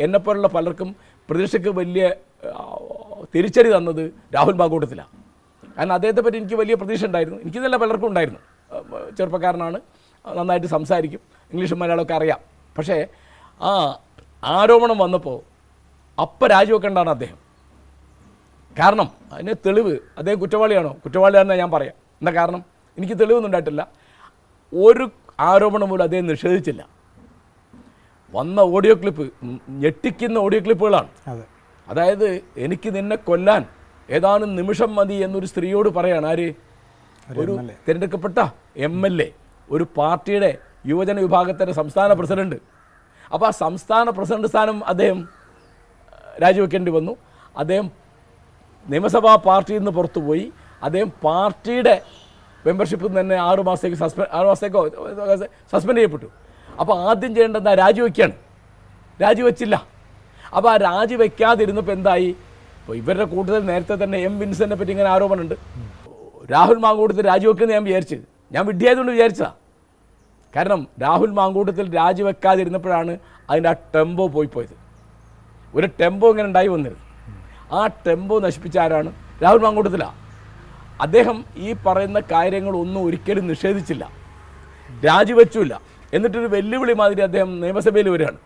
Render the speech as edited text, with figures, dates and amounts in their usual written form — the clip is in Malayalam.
എന്നെപ്പോലുള്ള പലർക്കും പ്രതീക്ഷയ്ക്ക് വലിയ തിരിച്ചടി തന്നത് രാഹുൽ മാങ്കൂട്ടത്തിലാണ്. കാരണം അദ്ദേഹത്തെ പറ്റി എനിക്ക് വലിയ പ്രതീക്ഷ ഉണ്ടായിരുന്നു. എനിക്കിതല്ല പലർക്കും ഉണ്ടായിരുന്നു. ചെറുപ്പക്കാരനാണ്, നന്നായിട്ട് സംസാരിക്കും, ഇംഗ്ലീഷും മലയാളമൊക്കെ അറിയാം. പക്ഷേ ആ ആരോപണം വന്നപ്പോൾ അപ്പം രാജിവെക്കേണ്ടതാണ് അദ്ദേഹം. കാരണം അതിന് തെളിവ് അദ്ദേഹം കുറ്റവാളിയാണോ? കുറ്റവാളിയാണെന്ന് ഞാൻ പറയാം. എന്താ കാരണം? എനിക്ക് തെളിവൊന്നും ഉണ്ടായിട്ടില്ല. ഒരു ആരോപണം പോലും അദ്ദേഹം നിഷേധിച്ചില്ല. വന്ന ഓഡിയോ ക്ലിപ്പ് ഞെട്ടിക്കുന്ന ഓഡിയോ ക്ലിപ്പുകളാണ്. അതായത് എനിക്ക് നിന്നെ കൊല്ലാൻ ഏതാനും നിമിഷം മതി എന്നൊരു സ്ത്രീയോട് പറയാണ്. ആര്? ഒരു തിരഞ്ഞെടുക്കപ്പെട്ട MLA, ഒരു പാർട്ടിയുടെ യുവജന വിഭാഗത്തിൻ്റെ സംസ്ഥാന പ്രസിഡന്റ്. അപ്പോൾ ആ സംസ്ഥാന പ്രസിഡന്റ് സ്ഥാനം അദ്ദേഹം രാജിവെക്കേണ്ടി വന്നു. അദ്ദേഹം നിയമസഭാ പാർട്ടിയിൽ നിന്ന് പുറത്തുപോയി. അദ്ദേഹം പാർട്ടിയുടെ മെമ്പർഷിപ്പിൽ നിന്ന് തന്നെ 6 മാസത്തേക്കോ സസ്പെൻഡ് ചെയ്യപ്പെട്ടു. അപ്പോൾ ആദ്യം ചെയ്യേണ്ടത് രാജിവെക്കുകയാണ്. രാജിവെച്ചില്ല. അപ്പോൾ ആ രാജിവെക്കാതിരുന്നപ്പോൾ എന്തായി? ഇപ്പോൾ ഇവരുടെ കൂട്ടത്തിൽ നേരത്തെ തന്നെ വിൻസെന്റിനെ പറ്റി ഇങ്ങനെ ആരോപണമുണ്ട്. രാഹുൽ മാങ്കൂട്ടത്തിൽ രാജിവെക്കുന്നത് ഞാൻ വിചാരിച്ചത്, ഞാൻ വിഡ്ഢിയായതുകൊണ്ട് വിചാരിച്ചതാണ്. കാരണം രാഹുൽ മാങ്കൂട്ടത്തിൽ രാജിവെക്കാതിരുന്നപ്പോഴാണ് അതിൻ്റെ ആ ടെമ്പോ പോയത്. ഒരു ടെമ്പോ ഇങ്ങനെ ഉണ്ടായി വന്നിരുന്നു. ആ ടെമ്പോ നശിപ്പിച്ച ആരാണ്? രാഹുൽ മാങ്കൂട്ടത്തിലാണ്. അദ്ദേഹം ഈ പറയുന്ന കാര്യങ്ങളൊന്നും ഒരിക്കലും നിഷേധിച്ചില്ല, രാജിവെച്ചില്ല. എന്നിട്ടൊരു വെല്ലുവിളി മാതിരി അദ്ദേഹം നിയമസഭയിൽ വരികയാണ്.